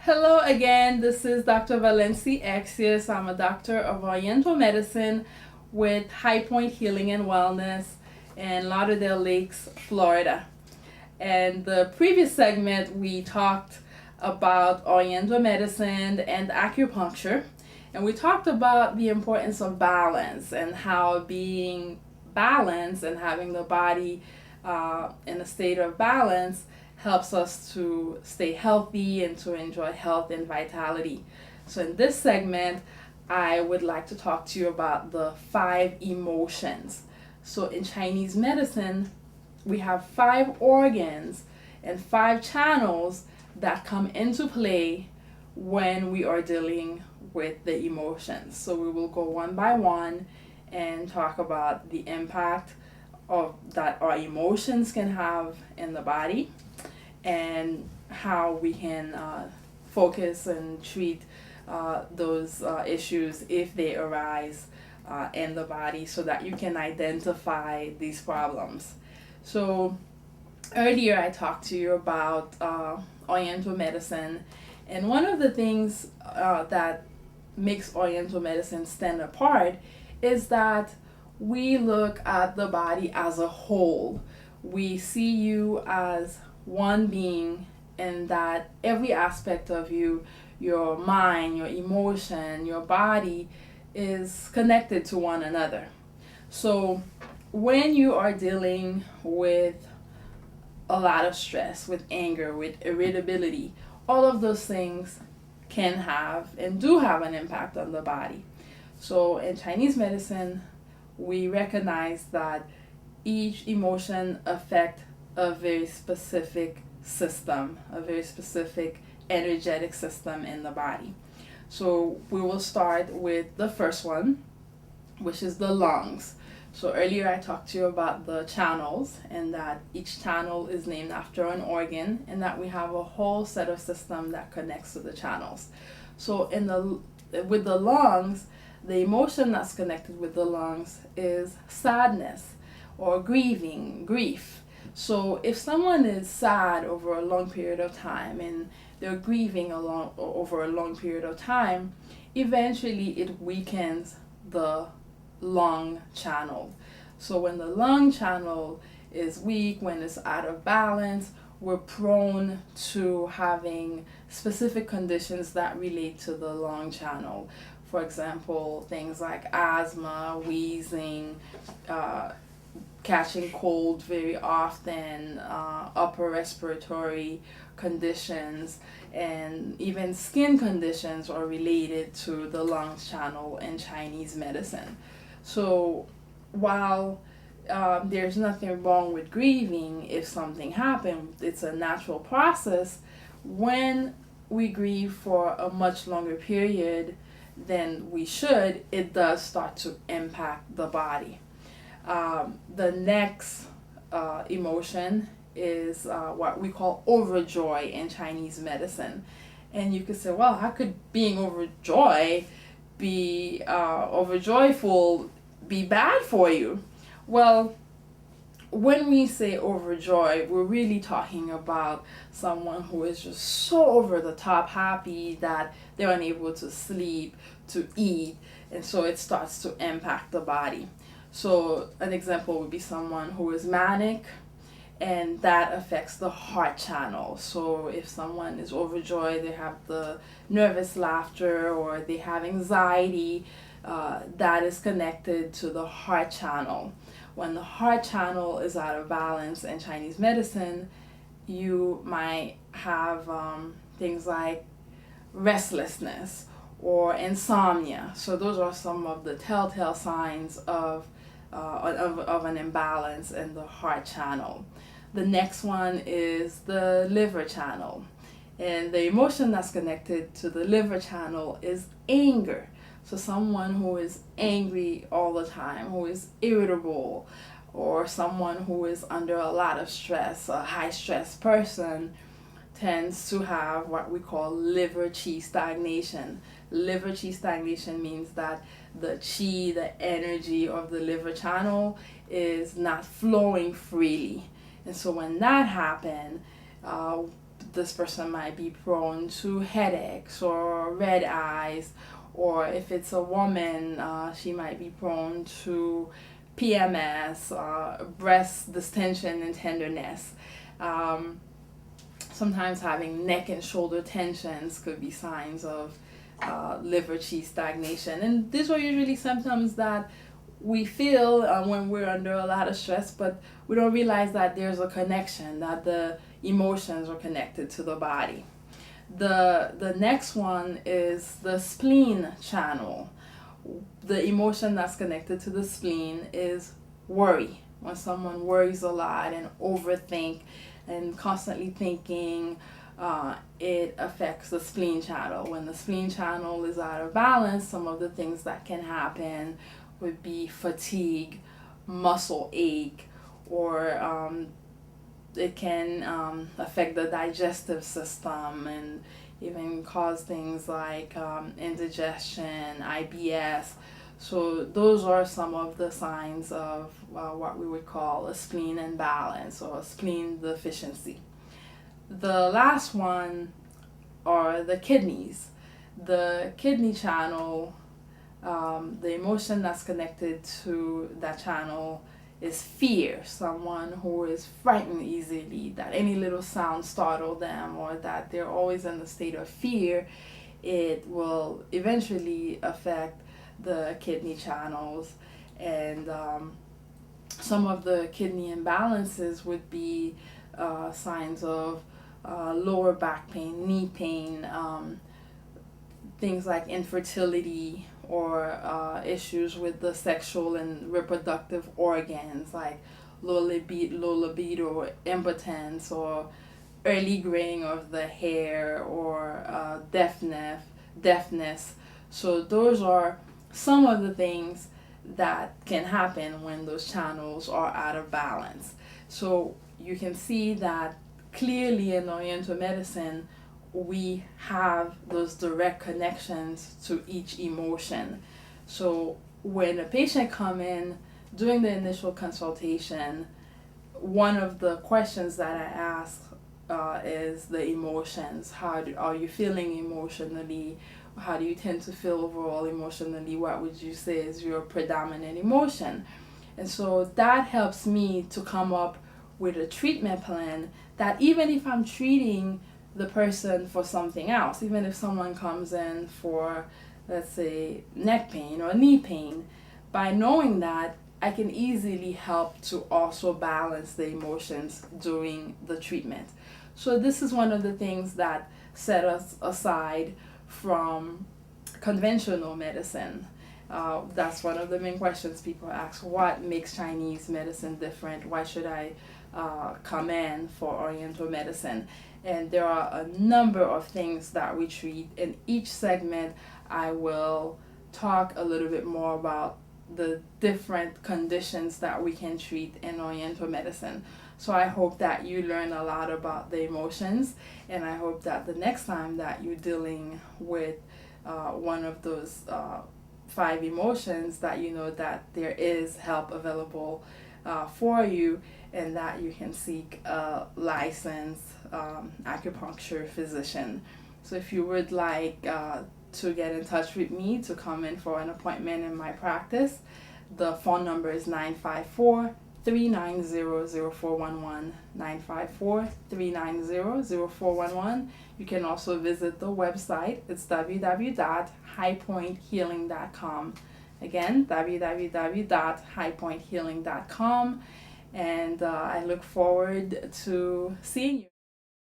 Hello again, this is Dr. Valenci Axius. I'm a doctor of Oriental Medicine with High Point Healing and Wellness in Lauderdale Lakes, Florida. And the previous segment we talked about Oriental medicine and acupuncture, and we talked about the importance of balance and how being balanced and having the body in a state of balance helps us to stay healthy and to enjoy health and vitality. So in this segment, I would like to talk to you about the 5 emotions. So in Chinese medicine, we have 5 organs and 5 channels that come into play when we are dealing with the emotions. So we will go one by one and talk about the impact of that our emotions can have in the body, and how we can focus and treat those issues if they arise in the body, so that you can identify these problems. So earlier I talked to you about Oriental medicine, and one of the things that makes Oriental medicine stand apart is that we look at the body as a whole. We see you as one being, and that every aspect of you, your mind, your emotion, your body, is connected to one another. So when you are dealing with a lot of stress, with anger, with irritability, all of those things can have and do have an impact on the body. So in Chinese medicine, we recognize that each emotion affects a very specific system, a very specific energetic system in the body. So we will start with the first one, which is the lungs. So earlier I talked to you about the channels, and that each channel is named after an organ, and that we have a whole set of system that connects to the channels. So with the lungs, the emotion that's connected with the lungs is sadness or grief. So if someone is sad over a long period of time, and they're grieving over a long period of time, eventually it weakens the lung channel. So when the lung channel is weak, when it's out of balance, we're prone to having specific conditions that relate to the lung channel. For example, things like asthma, wheezing, catching cold very often, upper respiratory conditions, and even skin conditions are related to the lungs channel in Chinese medicine. So while there's nothing wrong with grieving if something happened, it's a natural process. When we grieve for a much longer period than we should, it does start to impact the body. The next emotion is what we call overjoy in Chinese medicine. And you could say, well, how could being overjoyful be bad for you? Well, when we say overjoyed, we're really talking about someone who is just so over the top happy that they're unable to sleep, to eat, and so it starts to impact the body. So an example would be someone who is manic, and that affects the heart channel. So if someone is overjoyed, they have the nervous laughter, or they have anxiety, that is connected to the heart channel. When the heart channel is out of balance in Chinese medicine, you might have things like restlessness or insomnia. So those are some of the telltale signs of an imbalance in the heart channel. The next one is the liver channel. And the emotion that's connected to the liver channel is anger. So someone who is angry all the time, who is irritable, or someone who is under a lot of stress, a high stress person, tends to have what we call liver qi stagnation. Liver qi stagnation means that the qi, the energy of the liver channel, is not flowing freely. And so when that happens, this person might be prone to headaches or red eyes, or if it's a woman, she might be prone to PMS, breast distension and tenderness. Sometimes having neck and shoulder tensions could be signs of liver qi stagnation. And these are usually symptoms that we feel when we're under a lot of stress, but we don't realize that there's a connection, that the emotions are connected to the body. The next one is the spleen channel. The emotion that's connected to the spleen is worry. When someone worries a lot and overthink and constantly thinking, it affects the spleen channel. When the spleen channel is out of balance, some of the things that can happen would be fatigue, muscle ache, or it can affect the digestive system and even cause things like indigestion, IBS. So those are some of the signs of what we would call a spleen imbalance or a spleen deficiency. The last one are the kidneys. The kidney channel, the emotion that's connected to that channel is fear. Someone who is frightened easily, that any little sound startle them, or that they're always in a state of fear, it will eventually affect the kidney channels. And some of the kidney imbalances would be signs of lower back pain, knee pain, things like infertility, or issues with the sexual and reproductive organs, like low libido, impotence, or early graying of the hair, or deafness. So those are some of the things that can happen when those channels are out of balance. So you can see that clearly in Oriental medicine, we have those direct connections to each emotion. So when a patient come in during the initial consultation, one of the questions that I ask is the emotions. Are you feeling emotionally? How do you tend to feel overall emotionally? What would you say is your predominant emotion? And so that helps me to come up with a treatment plan that even if I'm treating the person for something else, even if someone comes in for, let's say, neck pain or knee pain, by knowing that, I can easily help to also balance the emotions during the treatment. So this is one of the things that set us aside from conventional medicine. That's one of the main questions people ask. What makes Chinese medicine different? Why should I come in for Oriental medicine? And there are a number of things that we treat. In each segment, I will talk a little bit more about the different conditions that we can treat in Oriental medicine. So I hope that you learn a lot about the emotions, and I hope that the next time that you're dealing with one of those 5 emotions, that you know that there is help available for you, and that you can seek a licensed acupuncture physician. So if you would like to get in touch with me to come in for an appointment in my practice, the phone number is 954-390-0411, 954-390-0411. You can also visit the website. It's www.highpointhealing.com. Again, www.highpointhealing.com. And I look forward to seeing you.